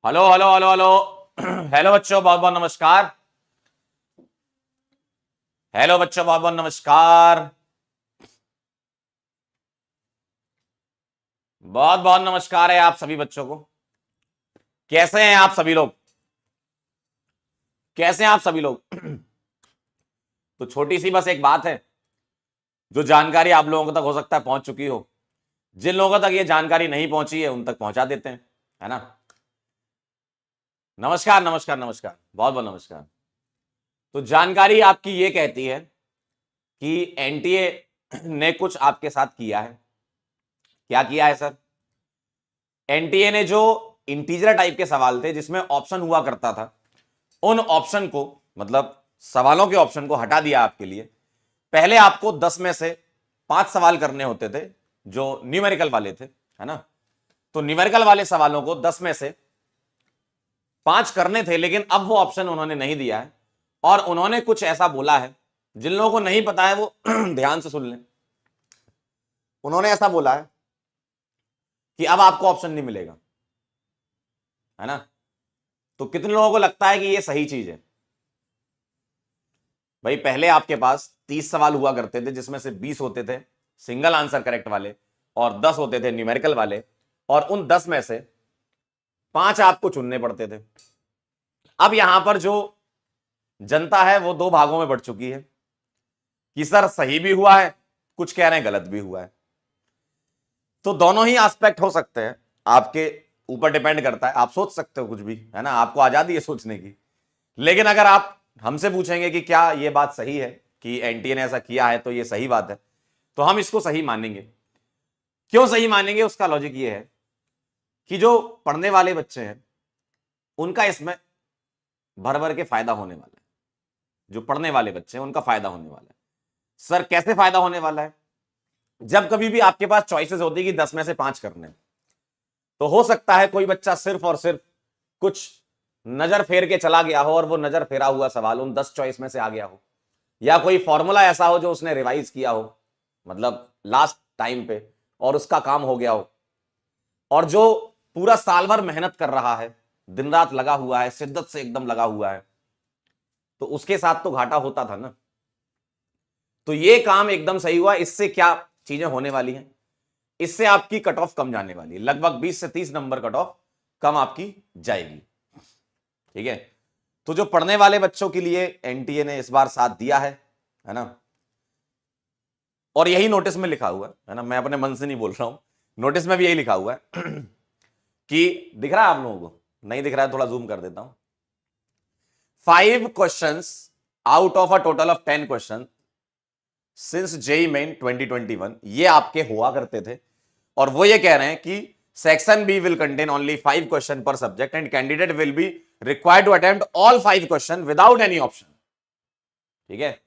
Hello hello hello hello. Hello बच्चों, बहुत बहुत नमस्कार। हेलो बच्चों, बहुत बहुत नमस्कार। बहुत बहुत नमस्कार है आप सभी बच्चों को। कैसे हैं आप सभी लोग? कैसे हैं आप सभी लोग? तो छोटी सी बस एक बात है, जो जानकारी आप लोगों तक हो सकता है पहुंच चुकी हो। जिन लोगों तक ये जानकारी नहीं पहुंची है उन तक पहुंचा देते हैं, है ना। नमस्कार नमस्कार नमस्कार, बहुत बहुत नमस्कार। तो जानकारी आपकी ये कहती है कि एनटीए ने कुछ आपके साथ किया है। क्या किया है सर? एनटीए ने जो इंटीजर टाइप के सवाल थे जिसमें ऑप्शन हुआ करता था, उन ऑप्शन को, मतलब सवालों के ऑप्शन को हटा दिया आपके लिए। पहले आपको 10 में से 5 सवाल करने होते थे जो न्यूमेरिकल वाले थे, है ना। तो न्यूमेरिकल वाले सवालों को 10 में से 5 करने थे, लेकिन अब वो ऑप्शन उन्होंने नहीं दिया है। और उन्होंने कुछ ऐसा बोला है, जिन लोगों को नहीं पता है वो ध्यान से सुन लें। उन्होंने ऐसा बोला है कि अब आपको ऑप्शन नहीं मिलेगा, है ना। तो कितने लोगों को लगता है कि ये सही चीज है? भाई पहले आपके पास 30 सवाल हुआ करते थे जिसमें से 20 होते थे सिंगल आंसर करेक्ट वाले और 10 होते थे न्यूमेरिकल वाले, और उन 10 में से 5 आपको चुनने पड़ते थे। अब यहां पर जो जनता है वो दो भागों में बढ़ चुकी है कि सर सही भी हुआ है, कुछ कह रहे हैं गलत भी हुआ है। तो दोनों ही एस्पेक्ट हो सकते हैं, आपके ऊपर डिपेंड करता है। आप सोच सकते हो कुछ भी, है ना, आपको आजादी है सोचने की। लेकिन अगर आप हमसे पूछेंगे कि क्या यह बात सही है कि एनटीए ने ऐसा किया है, तो यह सही बात है, तो हम इसको सही मानेंगे। क्यों सही मानेंगे? उसका लॉजिक यह है कि जो पढ़ने वाले बच्चे हैं उनका इसमें भर भर के फायदा होने वाला है। जो पढ़ने वाले बच्चे हैं उनका फायदा होने वाला है। सर कैसे फायदा होने वाला है? जब कभी भी आपके पास चॉइसेस होती है कि 10 में से 5 करने, तो हो सकता है कोई बच्चा सिर्फ और सिर्फ कुछ नजर फेर के चला गया हो और वो नजर फेरा हुआ सवाल उन 10 चॉइस में से आ गया हो, या कोई फॉर्मूला ऐसा हो जो उसने रिवाइज किया हो, मतलब लास्ट टाइम पे, और उसका काम हो गया हो। और जो पूरा साल भर मेहनत कर रहा है, दिन रात लगा हुआ है, शिद्दत से एकदम लगा हुआ है, तो उसके साथ तो घाटा होता था ना। तो ये काम एकदम सही हुआ। इससे क्या चीजें होने वाली हैं? इससे आपकी कट ऑफ कम जाने वाली है, लगभग 20 से 30 नंबर कट ऑफ कम आपकी जाएगी, ठीक है। तो जो पढ़ने वाले बच्चों के लिए एनटीए ने इस बार साथ दिया है ना। और यही नोटिस में लिखा हुआ है ना, मैं अपने मन से नहीं बोल रहा हूं, नोटिस में भी यही लिखा हुआ है कि दिख रहा है आप लोगों को? नहीं दिख रहा है, थोड़ा जूम कर देता हूं। 5 questions out of a total of 10 question since JEE Main 2021 ये आपके हुआ करते थे। और वो ये कह रहे हैं कि section B will contain only 5 question per subject and candidate will be required to attempt all 5 question without any option, ठीक है।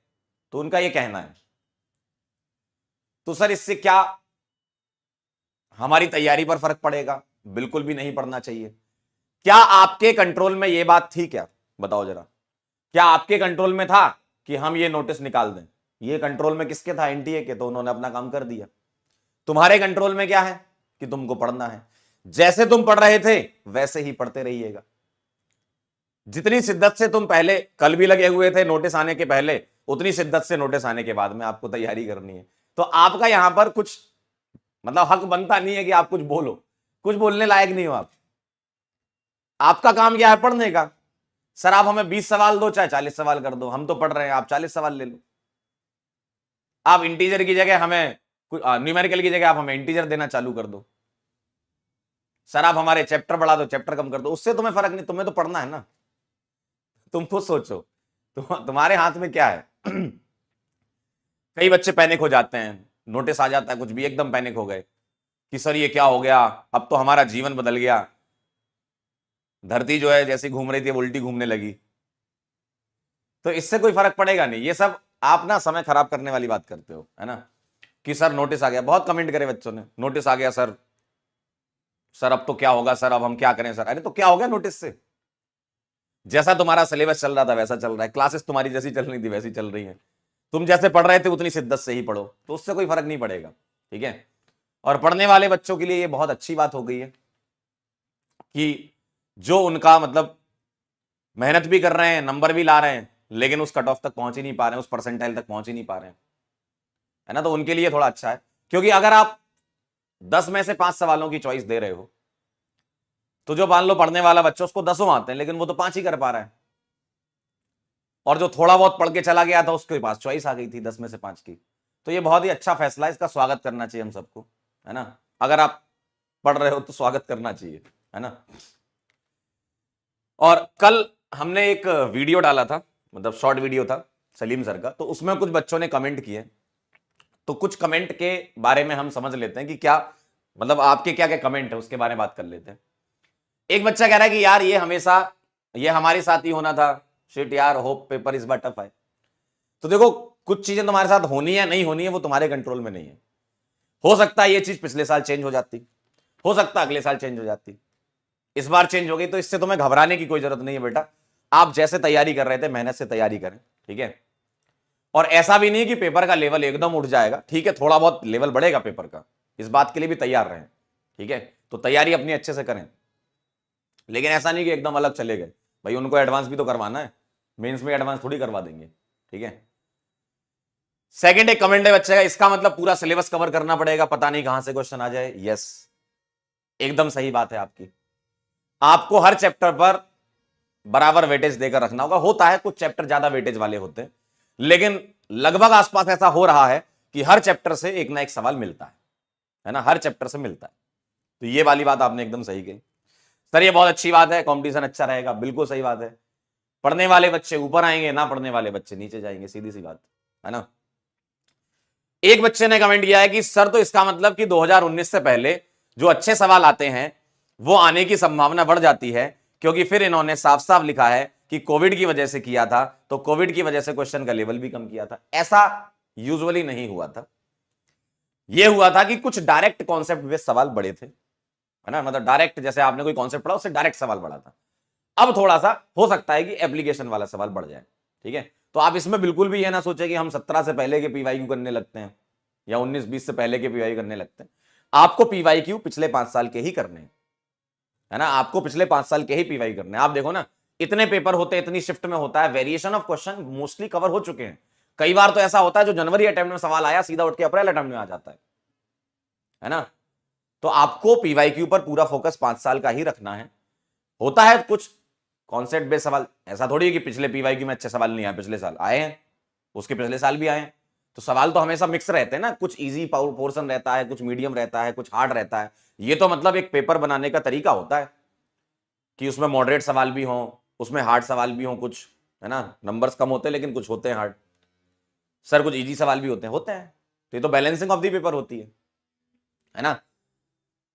तो उनका ये कहना है। तो सर इससे क्या हमारी तैयारी पर फर्क पड़ेगा? बिल्कुल भी नहीं पड़ना चाहिए। क्या आपके कंट्रोल में यह बात थी क्या? बताओ जरा, क्या आपके कंट्रोल में था कि हम ये नोटिस निकाल दें? ये कंट्रोल में किसके था? एनटीए के। तो उन्होंने अपना काम कर दिया। तुम्हारे कंट्रोल में क्या है? कि तुमको पढ़ना है। जैसे तुम पढ़ रहे थे वैसे ही पढ़ते रहिएगा। जितनी शिद्दत से तुम पहले कल भी लगे हुए थे नोटिस आने के पहले, उतनी शिद्दत से नोटिस आने के बाद में आपको तैयारी करनी है। तो आपका यहां पर कुछ मतलब हक बनता नहीं है कि आप कुछ बोलो, कुछ बोलने लायक नहीं हो आप। आपका काम क्या है? पढ़ने का। सर आप हमें 20 सवाल दो चाहे 40 सवाल कर दो, हम तो पढ़ रहे हैं, आप 40 सवाल ले लो। आप इंटीजर की जगह हमें न्यूमेरिकल की जगह आप हमें इंटीजर देना चालू कर दो। सर आप हमारे चैप्टर बढ़ा दो, चैप्टर कम कर दो, उससे तुम्हें फर्क नहीं, तुम्हें तो पढ़ना है ना। तुम खुद सोचो, तुम्हारे हाथ में क्या है? कई बच्चे पैनिक हो जाते हैं, नोटिस आ जाता है कुछ भी, एकदम पैनिक हो गए कि सर ये क्या हो गया, अब तो हमारा जीवन बदल गया, धरती जो है जैसी घूम रही थी वो उल्टी घूमने लगी। तो इससे कोई फर्क पड़ेगा नहीं। ये सब आप ना समय खराब करने वाली बात करते हो, है ना, कि सर नोटिस आ गया। बहुत कमेंट करे बच्चों ने, नोटिस आ गया सर, सर अब तो क्या होगा सर, अब हम क्या करें सर। अरे तो क्या हो गया नोटिस से? जैसा तुम्हारा सिलेबस चल रहा था वैसा चल रहा है, क्लासेस तुम्हारी जैसी चल रही थी वैसी चल रही है, तुम जैसे पढ़ रहे थे उतनी शिद्दत से ही पढ़ो, तो उससे कोई फर्क नहीं पड़ेगा, ठीक है। और पढ़ने वाले बच्चों के लिए ये बहुत अच्छी बात हो गई है कि जो उनका मतलब मेहनत भी कर रहे हैं, नंबर भी ला रहे हैं, लेकिन उस कट ऑफ तक पहुंच ही नहीं पा रहे हैं, उस परसेंटाइल तक पहुंच ही नहीं पा रहे हैं, है ना। तो उनके लिए थोड़ा अच्छा है, क्योंकि अगर आप 10 में से 5 सवालों की चॉइस दे रहे हो, तो जो मान लो पढ़ने वाला बच्चा, उसको 10 आते हैं लेकिन वो तो 5 ही कर पा रहा है, और जो थोड़ा बहुत पढ़ के चला गया था उसके पास चॉइस आ गई थी 10 में से 5 की। तो ये बहुत ही अच्छा फैसला है, इसका स्वागत करना चाहिए हम सबको, है ना। अगर आप पढ़ रहे हो तो स्वागत करना चाहिए, है ना। और कल हमने एक वीडियो डाला था, मतलब शॉर्ट वीडियो था सलीम सर का, तो उसमें कुछ बच्चों ने कमेंट किए, तो कुछ कमेंट के बारे में हम समझ लेते हैं कि क्या मतलब आपके क्या क्या कमेंट है, उसके बारे में बात कर लेते हैं। एक बच्चा कह रहा है कि यार ये हमेशा ये हमारे साथ ही होना था, शिट यार होप पेपर इस बार टफ है। तो देखो, कुछ चीजें तुम्हारे साथ होनी है नहीं होनी है वो तुम्हारे कंट्रोल में नहीं है। हो सकता है ये चीज पिछले साल चेंज हो जाती, हो सकता है अगले साल चेंज हो जाती, इस बार चेंज हो गई, तो इससे तुम्हें घबराने की कोई जरूरत नहीं है बेटा। आप जैसे तैयारी कर रहे थे मेहनत से तैयारी करें, ठीक है। और ऐसा भी नहीं कि पेपर का लेवल एकदम उठ जाएगा, ठीक है, थोड़ा बहुत लेवल बढ़ेगा पेपर का, इस बात के लिए भी तैयार रहें, ठीक है। तो तैयारी अपनी अच्छे से करें, लेकिन ऐसा नहीं कि एकदम अलग चले गए, भाई उनको एडवांस भी तो करवाना है, मेंस में एडवांस थोड़ी करवा देंगे, ठीक है। सेकंड एक कमेंट है बच्चे का, इसका मतलब पूरा सिलेबस कवर करना पड़ेगा, पता नहीं कहां से क्वेश्चन आ जाए। यस, एकदम सही बात है आपकी, आपको हर चैप्टर पर बराबर वेटेज देकर रखना होगा। होता है कुछ चैप्टर ज्यादा वेटेज वाले होते हैं, लेकिन लगभग आसपास ऐसा हो रहा है कि हर चैप्टर से एक ना एक सवाल मिलता है ना, हर चैप्टर से मिलता है। तो ये वाली बात आपने एकदम सही कही सर, ये बहुत अच्छी बात है, कंपटीशन अच्छा रहेगा, बिल्कुल सही बात है। पढ़ने वाले बच्चे ऊपर आएंगे, ना पढ़ने वाले बच्चे नीचे जाएंगे, सीधी सी बात है ना। एक बच्चे ने कमेंट किया है कि सर तो इसका मतलब कि 2019 से पहले जो अच्छे सवाल आते हैं वो आने की संभावना बढ़ जाती है, क्योंकि फिर इन्होंने साफ साफ लिखा है कि कोविड की वजह से किया था, तो कोविड की वजह से क्वेश्चन का लेवल भी कम किया था। ऐसा यूजुअली नहीं हुआ था, यह हुआ था कि कुछ डायरेक्ट कॉन्सेप्ट बेस्ड सवाल बड़े थे, है ना, मतलब डायरेक्ट जैसे आपने कोई कॉन्सेप्ट पढ़ा उससे डायरेक्ट सवाल बढ़ा था। अब थोड़ा सा हो सकता है कि एप्लीकेशन वाला सवाल बढ़ जाए, ठीक है। तो आप इसमें बिल्कुल भी यह ना सोचे कि हम 17 से पहले के पीवाईक्यू करने लगते हैं या 19-20 से पहले के पीवाईक्यू करने लगते हैं। आपको पीवाईक्यू पिछले 5 साल के ही करने हैं, है ना, आपको पिछले 5 साल के ही पीवाईक्यू करने हैं। आप देखो ना, इतने पेपर होते हैं, इतनी शिफ्ट में होता है, variation of question mostly cover हो चुके हैं। कई बार तो ऐसा होता है जो जनवरी अटेम्प्ट में सवाल आया सीधा उठ के अप्रैल अटेम्प्ट में आ जाता है ना। तो आपको पीवाईक्यू पर पूरा फोकस 5 साल का ही रखना है। होता है कुछ कॉन्सेप्ट बेस्ड सवाल, ऐसा थोड़ी है कि पिछले पीवाईक्यू में अच्छे सवाल नहीं आए, पिछले साल आए हैं, उसके पिछले साल भी आए हैं। तो सवाल तो हमेशा मिक्स रहते हैं ना, कुछ इजी पोर्शन रहता है, कुछ मीडियम रहता है, कुछ हार्ड रहता है। ये तो मतलब एक पेपर बनाने का तरीका होता है कि उसमें मॉडरेट सवाल भी हों, उसमें हार्ड सवाल भी हों, कुछ, है ना, नंबर्स कम होते हैं लेकिन कुछ होते हैं हार्ड, सर कुछ इजी सवाल भी होते हैं। तो ये तो बैलेंसिंग ऑफ द पेपर होती है ना।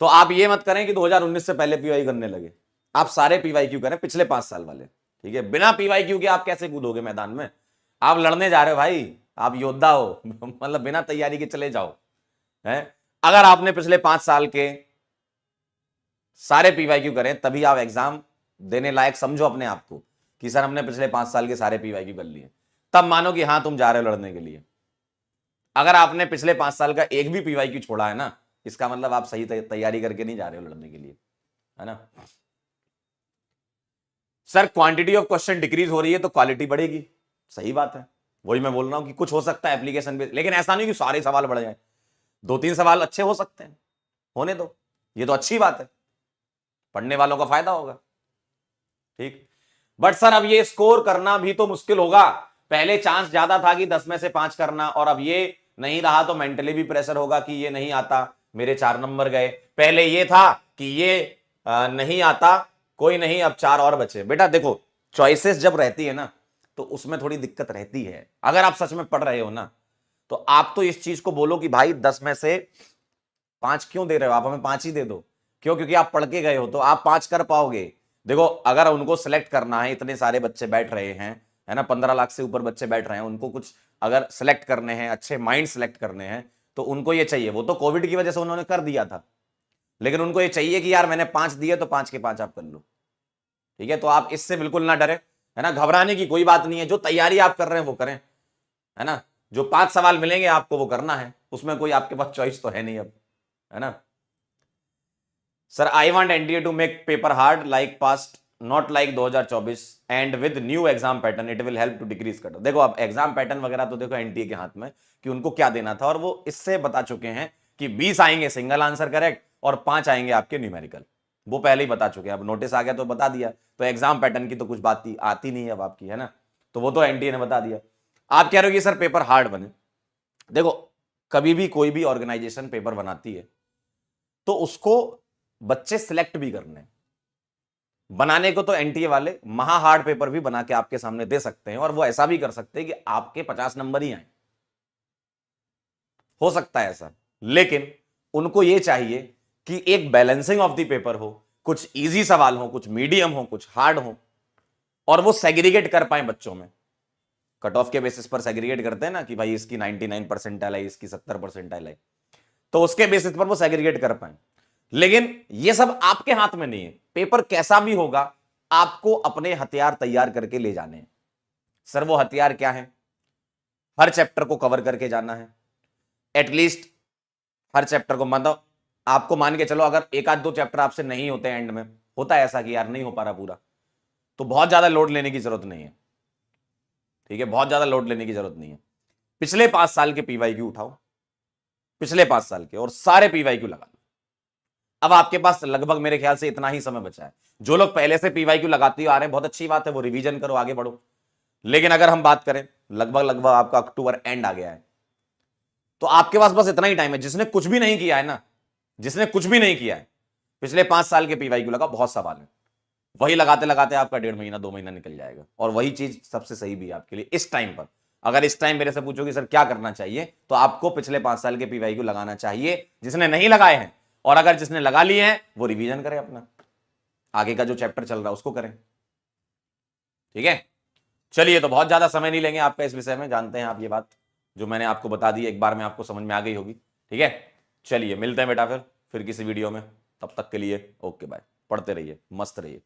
तो आप ये मत करें कि 2019 से पहले पीवाई करने लगे, आप सारे पीवाईक्यू करें पिछले 5 साल वाले, ठीक है। बिना पीवाईक्यू के आप कैसे कूदोगे मैदान में, आप लड़ने जा रहे हो भाई, आप योद्धा हो मतलब बिना तैयारी के चले जाओ, है। अगर आपने पिछले 5 साल के सारे पीवाईक्यू करें तभी आप एग्जाम देने लायक समझो अपने आप को कि सर हमने पिछले 5 साल के सारे पीवाईक्यू कर लिए, तब मानो कि हाँ तुम जा रहे हो लड़ने के लिए। अगर आपने पिछले 5 साल का एक भी पीवाईक्यू छोड़ा है ना, इसका मतलब आप सही तैयारी करके नहीं जा रहे हो लड़ने के लिए, है ना। Sir quantity of question decrease हो रही है तो क्वालिटी बढ़ेगी, सही बात है, वही मैं बोल रहा हूं कि कुछ हो सकता है एप्लीकेशन पे, लेकिन ऐसा नहीं कि सारे सवाल बढ़ जाए, 2-3 सवाल अच्छे हो सकते हैं, होने दो, ये तो अच्छी बात है, पढ़ने वालों का फायदा होगा, ठीक। बट सर अब ये स्कोर करना भी तो मुश्किल होगा, पहले चांस ज्यादा था कि 10 में से 5 करना, और अब ये नहीं रहा तो मेंटली भी प्रेशर होगा कि ये नहीं आता, मेरे 4 नंबर गए। पहले ये था कि ये नहीं आता, कोई नहीं, अब 4 और बचे। बेटा देखो, चॉइसेस जब रहती है ना तो उसमें थोड़ी दिक्कत रहती है। अगर आप सच में पढ़ रहे हो ना तो आप तो इस चीज को बोलो कि भाई 10 में से 5 क्यों दे रहे हो, आप हमें 5 ही दे दो। क्यों? क्योंकि आप पढ़ के गए हो तो आप 5 कर पाओगे। देखो अगर उनको सिलेक्ट करना है, इतने सारे बच्चे बैठ रहे हैं, है ना, 15 लाख से ऊपर बच्चे बैठ रहे हैं, उनको कुछ अगर सिलेक्ट करने हैं, अच्छे माइंड सिलेक्ट करने हैं, तो उनको ये चाहिए। वो तो कोविड की वजह से उन्होंने कर दिया था, लेकिन उनको ये चाहिए कि यार मैंने 5 दिए तो 5 के 5 आप कर लो, ठीक है। तो आप इससे बिल्कुल ना डरे, है ना, घबराने की कोई बात नहीं है। जो तैयारी आप कर रहे हैं वो करें, है ना। जो 5 सवाल मिलेंगे आपको वो करना है, उसमें कोई आपके पास चॉइस तो है नहीं अब, है ना। Sir I want NTA to make paper hard like past, not like 2024 and with new exam pattern it will help to decrease cut off. देखो अब एग्जाम पैटर्न वगैरह तो देखो एनटीए के हाथ में कि उनको क्या देना था, और वो इससे बता चुके हैं कि 20 आएंगे सिंगल आंसर करेक्ट और 5 आएंगे आपके न्यूमेरिकल। वो पहले ही बता चुके हैं, अब नोटिस आ गया तो बता दिया, तो एग्जाम पैटर्न की तो कुछ बात आती नहीं है अब आपकी, है ना, तो वो तो एनटीए ने बता दिया। आप कह रहे हो कि सर पेपर हार्ड बने। देखो कभी भी कोई भी ऑर्गेनाइजेशन पेपर बनाती है तो उसको बच्चे सिलेक्ट भी करने हैं। बनाने को तो एनटीए वाले महा हार्ड पेपर भी बना के आपके सामने दे सकते हैं, और वो ऐसा भी कर सकते हैं कि आपके 50 नंबर ही आए, हो सकता है ऐसा, लेकिन उनको ये चाहिए कि एक बैलेंसिंग ऑफ द पेपर हो, कुछ इजी सवाल हो, कुछ मीडियम हो, कुछ हार्ड हो, और वो सेग्रीगेट कर पाए बच्चों में। कट ऑफ के बेसिस पर सेग्रीगेट करते हैं ना कि भाई इसकी 99 परसेंटाइल आई, इसकी 70 परसेंटाइल आई, तो उसके बेसिस पर वो सेग्रीगेट कर पाए। लेकिन ये सब आपके हाथ में नहीं है, पेपर कैसा भी होगा आपको अपने हथियार तैयार करके ले जाने हैं। सर वो हथियार क्या है? हर चैप्टर को कवर करके जाना है, एटलीस्ट हर चैप्टर को, मतलब आपको मान के चलो अगर एक आध दो चैप्टर आपसे नहीं होते एंड में, होता है ऐसा कि यार नहीं हो पा रहा पूरा, तो बहुत ज्यादा लोड लेने की जरूरत नहीं है, ठीक है, बहुत ज्यादा लोड लेने की जरूरत नहीं है। पिछले 5 साल के पीवाईक्यू उठाओ, पिछले 5 साल के, और सारे पीवाईक्यू लगा लो। अब आपके पास लगभग मेरे ख्याल से इतना ही समय बचा है। जो लोग पहले से पीवाईक्यू लगाते आ रहे हैं बहुत अच्छी बात है, वो रिवीजन करो, आगे बढ़ो। लेकिन अगर हम बात करें लगभग आपका अक्टूबर एंड आ गया है, तो आपके पास बस इतना ही टाइम है। जिसने कुछ भी नहीं किया है ना, जिसने कुछ भी नहीं किया है, पिछले 5 साल के पीवाईक्यू लगा, बहुत सवाल है, वही लगाते लगाते आपका 1.5 महीना 2 महीना निकल जाएगा। और वही चीज सबसे सही भी है आपके लिए इस टाइम पर। अगर इस टाइम मेरे से पूछोगे सर क्या करना चाहिए, तो आपको पिछले 5 साल के पीवाईक्यू लगाना चाहिए, जिसने नहीं लगाए हैं, और अगर जिसने लगा लिए हैं वो रिवीजन करें, अपना आगे का जो चैप्टर चल रहा है उसको करें, ठीक है। चलिए, तो बहुत ज्यादा समय नहीं लेंगे आपका इस विषय में, जानते हैं आप ये बात जो मैंने आपको बता दी, एक बार में आपको समझ में आ गई होगी, ठीक है। चलिए मिलते हैं बेटा फिर किसी वीडियो में, तब तक के लिए ओके बाय, पढ़ते रहिए, मस्त रहिए।